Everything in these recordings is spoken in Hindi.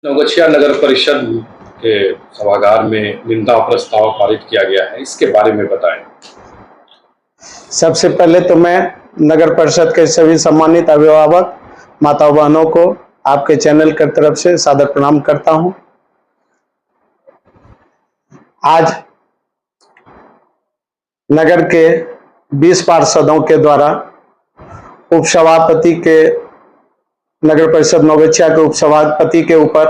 नवगछिया नगर परिषद के सभागार में निंदा प्रस्ताव पारित किया गया है, इसके बारे में बताएं। सबसे पहले तो मैं नगर परिषद के सभी सम्मानित अभिभावक माता बहनों को आपके चैनल की तरफ से सादर प्रणाम करता हूं। आज नगर के 20 पार्षदों के द्वारा उपसभापति के नगर परिषद नवगछिया के उपसभापति के ऊपर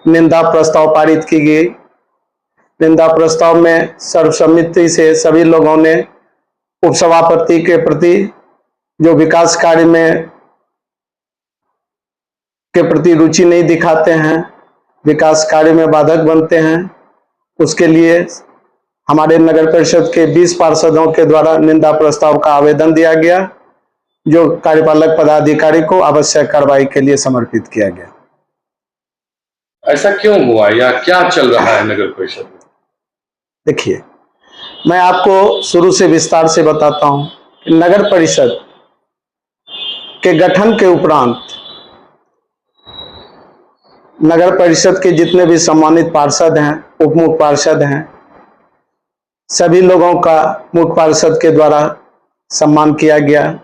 निंदा प्रस्ताव पारित की गई। निंदा प्रस्ताव में सर्वसम्मति से सभी लोगों ने उपसभापति के प्रति जो विकास कार्य में के प्रति रुचि नहीं दिखाते हैं, विकास कार्य में बाधक बनते हैं, उसके लिए हमारे नगर परिषद के 20 पार्षदों के द्वारा निंदा प्रस्ताव का आवेदन दिया गया, जो कार्यपालक पदाधिकारी को आवश्यक कार्रवाई के लिए समर्पित किया गया। ऐसा क्यों हुआ या क्या चल रहा है नगर परिषद में? देखिए, मैं आपको शुरू से विस्तार से बताता हूं कि नगर परिषद के गठन के उपरांत नगर परिषद के जितने भी सम्मानित पार्षद हैं, उप मुख्य पार्षद हैं, सभी लोगों का मुख्य पार्षद के द्वारा सम्मान किया गया।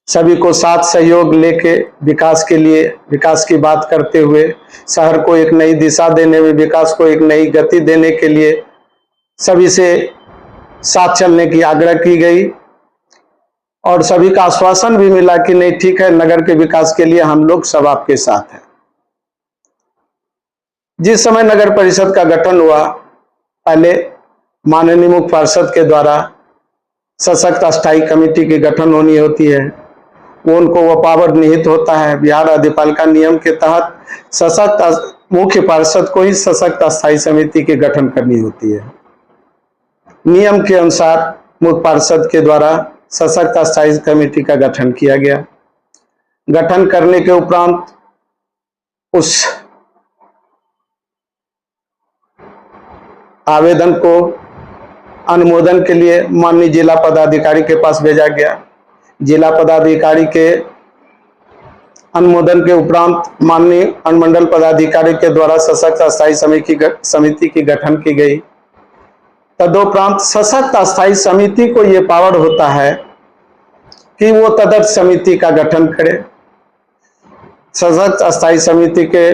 सभी को साथ सहयोग लेके विकास के लिए, विकास की बात करते हुए, शहर को एक नई दिशा देने में, विकास को एक नई गति देने के लिए सभी से साथ चलने की आग्रह की गई और सभी का आश्वासन भी मिला कि नहीं, ठीक है, नगर के विकास के लिए हम लोग सब आपके साथ हैं। जिस समय नगर परिषद का गठन हुआ, पहले माननीय मुख्य पार्षद के द्वारा सशक्त अस्थायी कमेटी की गठन होनी होती है, उनको वो पावर निहित होता है। बिहार अधिपालिका नियम के तहत सशक्त मुख्य पार्षद को ही सशक्त अस्थायी समिति की गठन करनी होती है। नियम के अनुसार मुख्य पार्षद के द्वारा सशक्त अस्थायी कमेटी का गठन किया गया। गठन करने के उपरांत उस आवेदन को अनुमोदन के लिए माननीय जिला पदाधिकारी के पास भेजा गया। जिला पदाधिकारी के अनुमोदन के उपरांत माननीय अनुमंडल पदाधिकारी के द्वारा सशक्त अस्थायी समिति की गठन की गई। तदुपरांत सशक्त अस्थायी समिति को यह पावर होता है कि वो तदर्थ समिति का गठन करे। सशक्त अस्थायी समिति के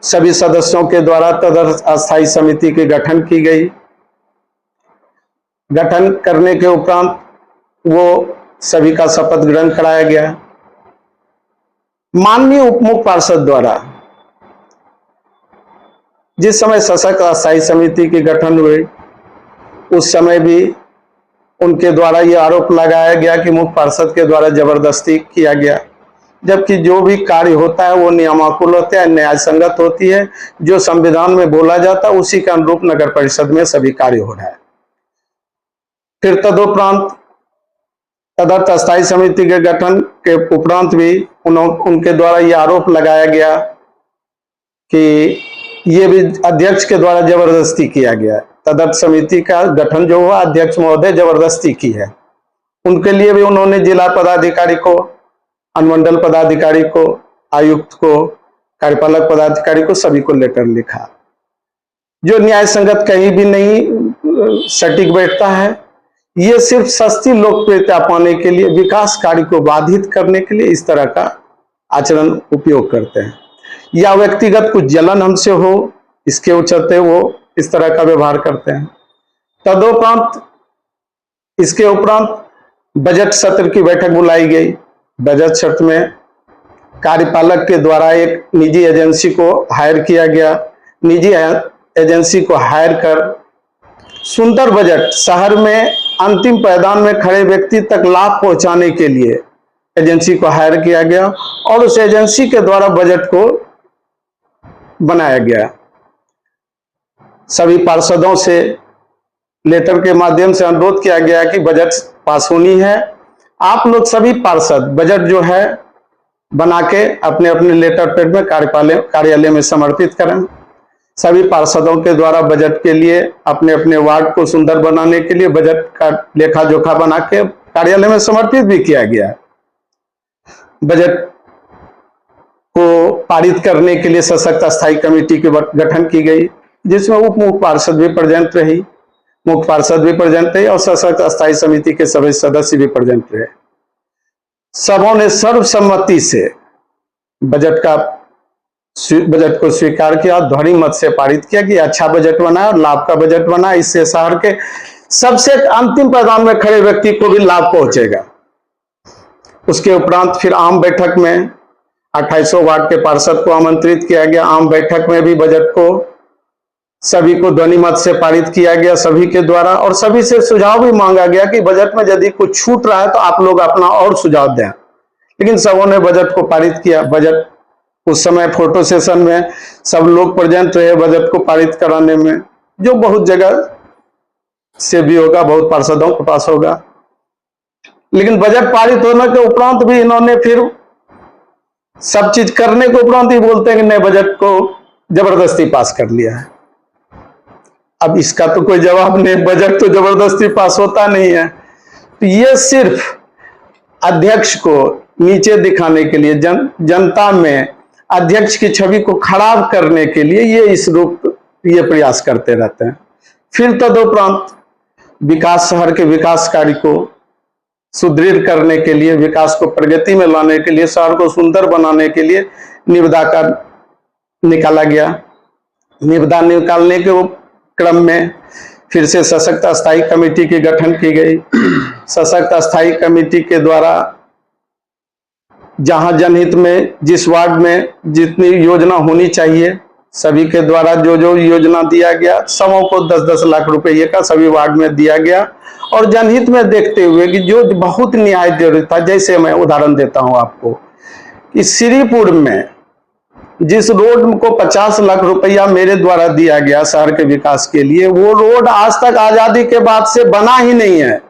सभी सदस्यों के द्वारा तदर्थ अस्थायी समिति की गठन की गई। गठन करने के उपरांत वो सभी का शपथ ग्रहण कराया गया। माननीय उप मुख्य पार्षद द्वारा जिस समय सशक्त अस्थायी समिति की गठन हुई, उस समय भी उनके द्वारा यह आरोप लगाया गया कि मुख्य पार्षद के द्वारा जबरदस्ती किया गया, जबकि जो भी कार्य होता है वो नियमानुकूल होता है, न्याय संगत होती है। जो संविधान में बोला जाता है उसी के अनुरूप नगर परिषद में सभी कार्य हो रहा है। फिर तदुपरांत तदर्थ अस्थायी समिति के गठन के उपरांत भी उनके द्वारा यह आरोप लगाया गया कि ये भी अध्यक्ष के द्वारा जबरदस्ती किया गया। तदर्थ समिति का गठन जो हुआ, अध्यक्ष महोदय जबरदस्ती की है। उनके लिए भी उन्होंने जिला पदाधिकारी को, अनुमंडल पदाधिकारी को, आयुक्त को, कार्यपालक पदाधिकारी को, सभी को लेटर लिखा, जो न्याय संगत कहीं भी नहीं सटीक बैठता है। ये सिर्फ सस्ती लोकप्रियता पाने के लिए, विकास कार्य को बाधित करने के लिए इस तरह का आचरण उपयोग करते हैं, या व्यक्तिगत कुछ जलन हमसे हो, इसके चलते वो इस तरह का व्यवहार करते हैं। तदुपरांत इसके उपरांत बजट सत्र की बैठक बुलाई गई। बजट सत्र में कार्यपालक के द्वारा एक निजी एजेंसी को हायर किया गया। निजी एजेंसी को हायर कर सुंदर बजट, शहर में अंतिम पायदान में खड़े व्यक्ति तक लाभ पहुंचाने के लिए एजेंसी को हायर किया गया और उस एजेंसी के द्वारा बजट को बनाया गया। सभी पार्षदों से लेटर के माध्यम से अनुरोध किया गया कि बजट पास होनी है, आप लोग सभी पार्षद बजट जो है बना के अपने अपने लेटर पैड में कार्यालय में समर्पित करें। सभी पार्षदों के द्वारा बजट के लिए अपने अपने वार्ड को सुंदर बनाने के लिए बजट का लेखा जोखा बना के कार्यालय में समर्पित भी किया गया। बजट को पारित करने के लिए सशक्त अस्थायी कमेटी के गठन की गई, जिसमें उप मुख्य पार्षद भी प्रेजेंट रही, मुख्य पार्षद भी प्रेजेंट रही और सशक्त अस्थायी समिति के सभी सदस्य भी प्रेजेंट रहे। सबों ने सर्वसम्मति से बजट को स्वीकार किया, ध्वनि मत से पारित किया कि अच्छा बजट बना और लाभ का बजट बना। इससे शहर के सबसे अंतिम पायदान में खड़े व्यक्ति को भी लाभ पहुंचेगा। उसके उपरांत फिर आम बैठक में 2800 वार्ड के पार्षद को आमंत्रित किया गया। आम बैठक में भी बजट को सभी को ध्वनि मत से पारित किया गया सभी के द्वारा, और सभी से सुझाव भी मांगा गया कि बजट में यदि कुछ छूट रहा है तो आप लोग अपना और सुझाव दें। लेकिन सबों ने बजट को पारित किया। बजट उस समय फोटो सेशन में सब लोग प्रेजेंट रहे बजट को पारित कराने में, जो बहुत जगह से भी होगा, बहुत पार्षदों के पास होगा। लेकिन बजट पारित होने के उपरांत भी इन्होंने फिर सब चीज करने के उपरांत ही बोलते हैं कि नए बजट को जबरदस्ती पास कर लिया है। अब इसका तो कोई जवाब नहीं, बजट तो जबरदस्ती पास होता नहीं है। तो ये सिर्फ अध्यक्ष को नीचे दिखाने के लिए, जनता में अध्यक्ष की छवि को खराब करने के लिए ये प्रयास करते रहते हैं। फिर तदुपरांत विकास, शहर के विकास कार्य को सुदृढ़ करने के लिए, विकास को प्रगति में लाने के लिए, शहर को सुंदर बनाने के लिए निविदा का निकाला गया। निविदा निकालने के क्रम में फिर से सशक्त अस्थायी कमेटी की गठन की गई। सशक्त अस्थायी कमेटी के द्वारा जहां जनहित में जिस वार्ड में जितनी योजना होनी चाहिए सभी के द्वारा जो जो योजना दिया गया, सबों को 10-10 लाख रुपए का सभी वार्ड में दिया गया। और जनहित में देखते हुए कि जो बहुत न्याय जरूरत था, जैसे मैं उदाहरण देता हूं आपको कि श्रीपुर में जिस रोड को 50 लाख रुपया मेरे द्वारा दिया गया शहर के विकास के लिए, वो रोड आज तक आजादी के बाद से बना ही नहीं है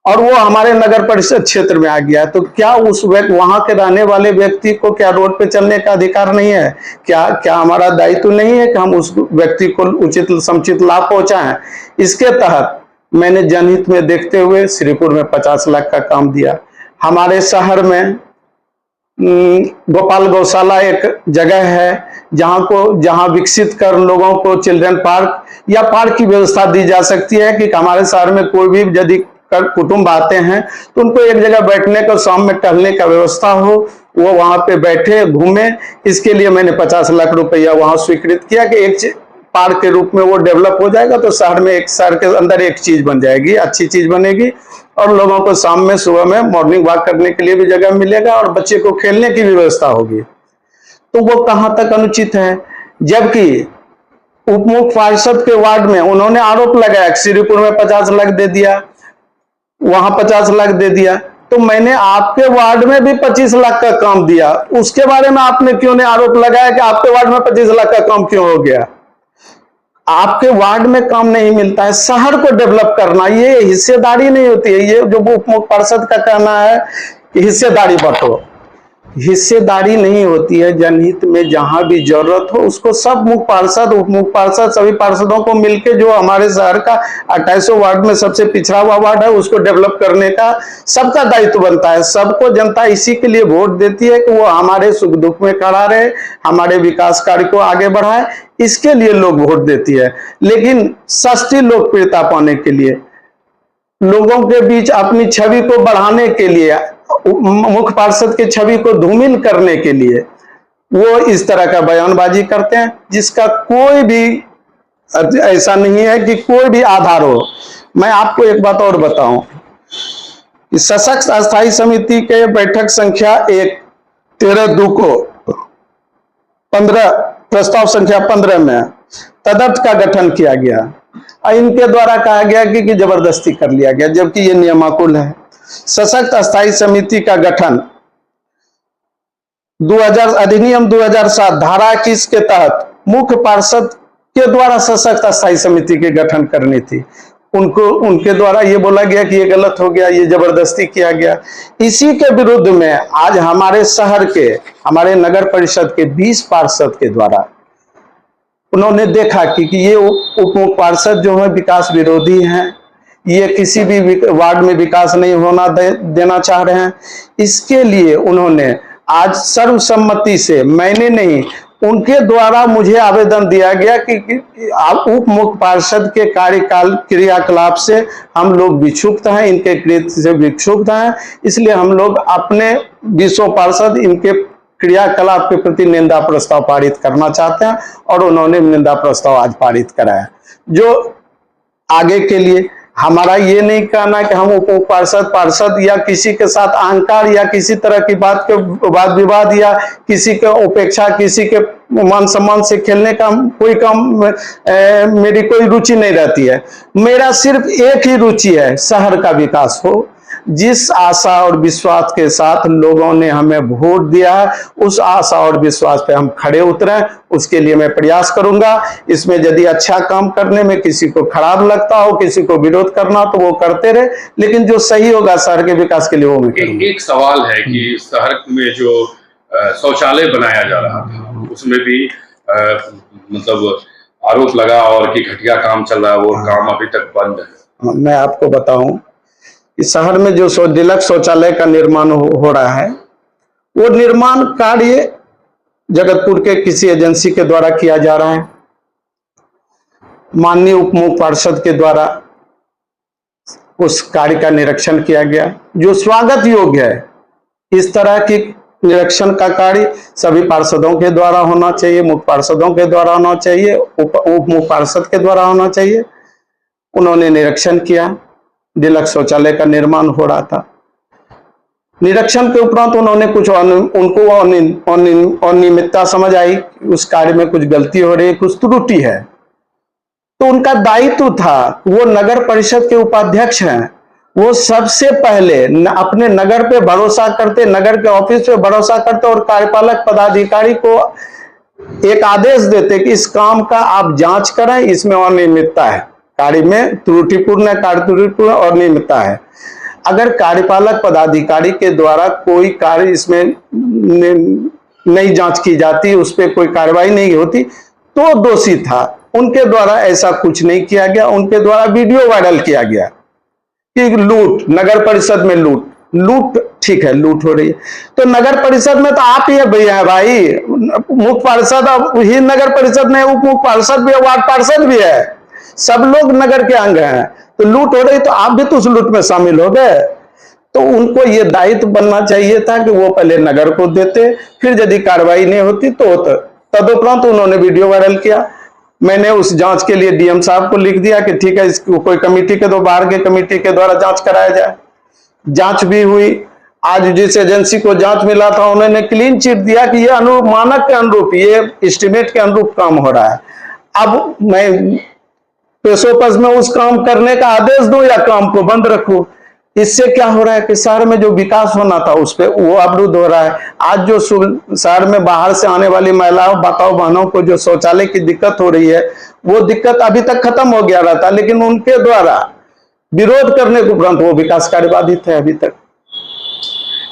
और वो हमारे नगर परिषद क्षेत्र में आ गया है। तो क्या उस वहां के रहने वाले व्यक्ति को क्या रोड पे चलने का अधिकार नहीं है? क्या हमारा दायित्व नहीं है कि हम उस व्यक्ति को उचित समुचित लाभ पहुंचाएं? इसके तहत मैंने जनहित में देखते हुए श्रीपुर में 50 लाख का काम दिया। हमारे शहर में गोपाल गौशाला एक जगह है जहां विकसित कर लोगों को चिल्ड्रन पार्क या पार्क की व्यवस्था दी जा सकती है कि हमारे शहर में कोई भी यदि कुटुंब आते हैं तो उनको एक जगह बैठने का, शाम में टहलने का व्यवस्था हो, वो वहां पे बैठे घूमे। इसके लिए मैंने 50 लाख रुपया वहां स्वीकृत किया कि एक पार्क के रूप में वो डेवलप हो जाएगा तो शहर में, एक शहर के अंदर एक चीज बन जाएगी, अच्छी चीज बनेगी और लोगों को शाम में सुबह में मॉर्निंग वॉक करने के लिए भी जगह मिलेगा और बच्चे को खेलने की भी व्यवस्था होगी। तो वो कहां तक अनुचित है? जबकि उप मुख्य पार्षद के वार्ड में उन्होंने आरोप लगाया श्रीपुर में 50 लाख दे दिया, वहां 50 लाख दे दिया, तो मैंने आपके वार्ड में भी 25 लाख का काम दिया, उसके बारे में आपने क्यों नहीं आरोप लगाया कि आपके वार्ड में 25 लाख का काम क्यों हो गया? आपके वार्ड में काम नहीं मिलता है, शहर को डेवलप करना ये हिस्सेदारी नहीं होती है। ये जो उप मुख्य पार्षद का कहना है कि हिस्सेदारी बांटो, हिस्सेदारी नहीं होती है। जनहित में जहां भी जरूरत हो उसको सब मुख्य पार्षद, उप मुख्य पार्षद, सभी पार्षदों को मिलकर जो हमारे शहर का 2800 वार्ड में सबसे पिछड़ा हुआ वार्ड है उसको डेवलप करने का सबका दायित्व बनता है। सबको जनता इसी के लिए वोट देती है कि वो हमारे सुख दुख में खड़ा रहे, हमारे विकास कार्य को आगे बढ़ाए, इसके लिए लोग वोट देती है। लेकिन सस्ती लोकप्रियता पाने के लिए, लोगों के बीच अपनी छवि को बढ़ाने के लिए, मुख्य पार्षद की छवि को धूमिल करने के लिए वो इस तरह का बयानबाजी करते हैं जिसका कोई भी ऐसा नहीं है कि कोई भी आधार हो। मैं आपको एक बात और बताऊं, सशक्त अस्थायी समिति के बैठक संख्या 13/2 को 15 प्रस्ताव संख्या 15 में तदर्थ का गठन किया गया। इनके द्वारा कहा गया कि जबरदस्ती कर लिया गया, जबकि ये नियमानुकूल है। सशक्त अस्थायी समिति का गठन 2000 अधिनियम 2007 धारा 21 के तहत मुख्य पार्षद के द्वारा सशक्त अस्थायी समिति के गठन करनी थी। उनके द्वारा ये बोला गया कि ये गलत हो गया, ये जबरदस्ती किया गया। इसी के विरुद्ध में आज हमारे शहर के, हमारे नगर परिषद के 20 पार्षद के द्वारा उन्होंने देखा कि ये उप मुख्य पार्षद जो है विकास विरोधी हैं, ये किसी भी वार्ड में विकास नहीं होना देना चाह रहे हैं। इसके लिए उन्होंने आज सर्वसम्मति से, मैंने नहीं, उनके द्वारा मुझे आवेदन दिया गया कि उप मुख्य पार्षद के कार्यकाल क्रियाकलाप से हम लोग विक्षुब्ध हैं, इनके कृत्य से विक्षुब्ध हैं, इसलिए हम लोग अपने 20 पार्षद इनके क्रियाकलाप के प्रति निंदा प्रस्ताव पारित करना चाहते हैं, और उन्होंने निंदा प्रस्ताव आज पारित कराया। जो आगे के लिए हमारा ये नहीं कहना कि हम उप पार्षद या किसी के साथ अहंकार या किसी तरह की बात के वाद विवाद या किसी के उपेक्षा, किसी के मान सम्मान से खेलने का कोई काम मेरी कोई रुचि नहीं रहती है। मेरा सिर्फ एक ही रुचि है, शहर का विकास हो। जिस आशा और विश्वास के साथ लोगों ने हमें वोट दिया है, उस आशा और विश्वास पे हम खड़े उतरे, उसके लिए मैं प्रयास करूंगा। इसमें यदि अच्छा काम करने में किसी को खराब लगता हो, किसी को विरोध करना, तो वो करते रहे, लेकिन जो सही होगा शहर के विकास के लिए वो मैं एक सवाल है कि शहर में जो शौचालय बनाया जा रहा था, उसमें भी मतलब आरोप लगा और कि घटिया काम चल रहा है, वो काम अभी तक बंद है। मैं आपको बताऊं, इस शहर में जो डिलक्स शौचालय का निर्माण हो रहा है, वो निर्माण कार्य जगतपुर के किसी एजेंसी के द्वारा किया जा रहा है। माननीय उप मुख्य पार्षद के द्वारा उस कार्य का निरीक्षण किया गया, जो स्वागत योग्य है। इस तरह की निरीक्षण का कार्य सभी पार्षदों के द्वारा होना चाहिए, मुख्य पार्षदों के द्वारा होना चाहिए, उप मुख्य पार्षद के द्वारा होना चाहिए। उन्होंने निरीक्षण किया, डिलक्स शौचालय का निर्माण हो रहा था। निरीक्षण के उपरांत उन्होंने कुछ उनको अनियमितता समझ आई, उस कार्य में कुछ गलती हो रही है, कुछ त्रुटि है, तो उनका दायित्व था, वो नगर परिषद के उपाध्यक्ष हैं, वो सबसे पहले अपने नगर पे भरोसा करते, नगर के ऑफिस पे भरोसा करते और कार्यपालक पदाधिकारी को एक आदेश देते कि इस काम का आप जांच करें, इसमें अनियमितता है, कार्य में त्रुटिपूर्ण और अनियमितता है। अगर कार्यपालक पदाधिकारी के द्वारा कोई कार्य इसमें नहीं जांच की जाती, उस पर कोई कार्रवाई नहीं होती, तो दोषी था। उनके द्वारा ऐसा कुछ नहीं किया गया। उनके द्वारा वीडियो वायरल किया गया कि लूट, नगर परिषद में लूट ठीक है, लूट हो रही है, तो नगर परिषद में तो आप ही है भैया, भाई मुख्य पार्षद ही नगर परिषद में, उप मुख्य पार्षद भी है, वार्ड पार्षद भी है, सब लोग नगर के अंग हैं, तो लूट हो रही तो आप भी तो उस लूट में शामिल हो गए। तो उनको ये दायित्व बनना चाहिए था कि वो पहले नगर को देते, फिर यदि कार्रवाई नहीं होती तो तदुपरांत उन्होंने वीडियो वायरल किया। मैंने उस जांच के लिए डीएम साहब को लिख दिया कि ठीक है, इसको कोई कमेटी के बाहर के कमेटी के द्वारा जांच कराया जाए। जांच भी हुई। आज जिस एजेंसी को जांच मिला था, उन्होंने क्लीन चिट दिया कि ये अनुरूप, मानक के अनुरूप, ये एस्टिमेट के अनुरूप काम हो रहा है। अब मैं पेशोपस में उस काम करने का आदेश दूं या काम को बंद रखूं? इससे क्या हो रहा है कि शहर में जो विकास होना था उस पे वो अवरुद्ध हो रहा है। आज जो शहर में बाहर से आने वाली महिलाओं, माताओं, बहनों को जो शौचालय की दिक्कत हो रही है, वो दिक्कत अभी तक खत्म हो गया रहता, लेकिन उनके द्वारा विरोध करने के उपरांत वो विकास कार्य बाधित है अभी तक।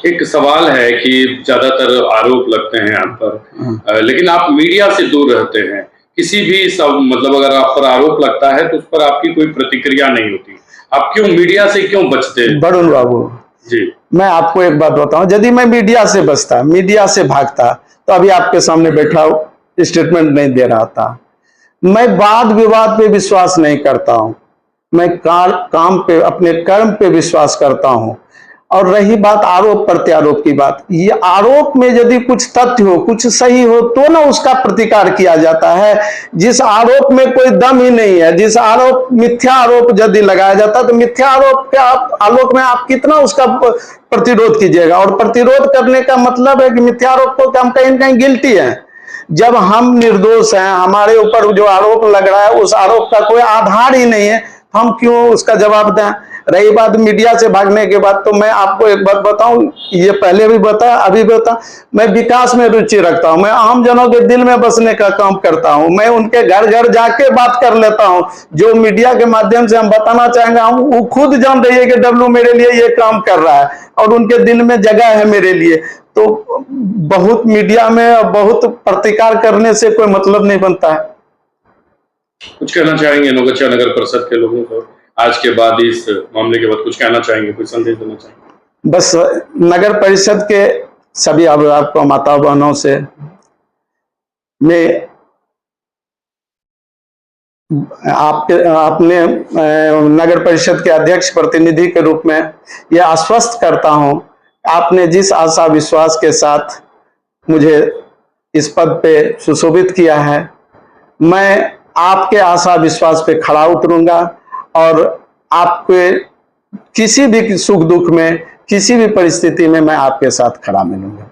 एक सवाल है कि ज्यादातर आरोप लगते हैं आप पर, लेकिन आप मीडिया से दूर रहते हैं। किसी भी सब मतलब अगर आप पर आरोप लगता है तो उस पर आपकी कोई प्रतिक्रिया नहीं होती, आप क्यों मीडिया से क्यों बचते हैं? वरुण बाबू जी, मैं आपको एक बात बताऊं, यदि मैं मीडिया से बचता, मीडिया से भागता, तो अभी आपके सामने बैठा स्टेटमेंट नहीं दे रहा था। मैं वाद विवाद पे विश्वास नहीं करता हूं, मैं काम पे, अपने कर्म पे विश्वास करता हूं। और रही बात आरोप प्रत्यारोप की बात, ये आरोप में यदि कुछ तथ्य हो, कुछ सही हो, तो ना उसका प्रतिकार किया जाता है। जिस आरोप में कोई दम ही नहीं है, जिस आरोप, मिथ्या आरोप यदि लगाया जाता है, तो मिथ्या आरोप के आलोक में आप कितना उसका प्रतिरोध कीजिएगा। और प्रतिरोध करने का मतलब है कि मिथ्या आरोप को हम कहीं न कहीं गिल्टी है। जब हम निर्दोष हैं, हमारे ऊपर जो आरोप लग रहा है उस आरोप का कोई आधार ही नहीं है, हम क्यों उसका जवाब दें? रही बात मीडिया से भागने के बाद, तो मैं आपको एक बात बताऊं, ये पहले भी बताया, अभी बता, मैं विकास में रुचि रखता हूं, मैं आम जनों के दिल में बसने का काम करता हूं, मैं उनके घर घर जाके बात कर लेता हूं। जो मीडिया के माध्यम से हम बताना चाहेंगे, हम वो खुद जान रही है कि डब्लू मेरे लिए ये काम कर रहा है और उनके दिल में जगह है मेरे लिए। तो बहुत मीडिया में बहुत प्रतिकार करने से कोई मतलब नहीं बनता है। कुछ कहना चाहेंगे नौगछिया नगर परिषद के लोगों को आज के बाद, इस मामले के बाद कुछ कहना चाहेंगे, कोई संदेश देना चाहेंगे? बस नगर परिषद के सभी अभिभावक माता बहनों से मैं अपने नगर परिषद के अध्यक्ष प्रतिनिधि के रूप में यह आश्वस्त करता हूं, आपने जिस आशा विश्वास के साथ मुझे इस पद पे सुशोभित किया है, मैं आपके आशा विश्वास पे खड़ा उतरूंगा और आपके किसी भी सुख दुख में, किसी भी परिस्थिति में मैं आपके साथ खड़ा मिलूंगा।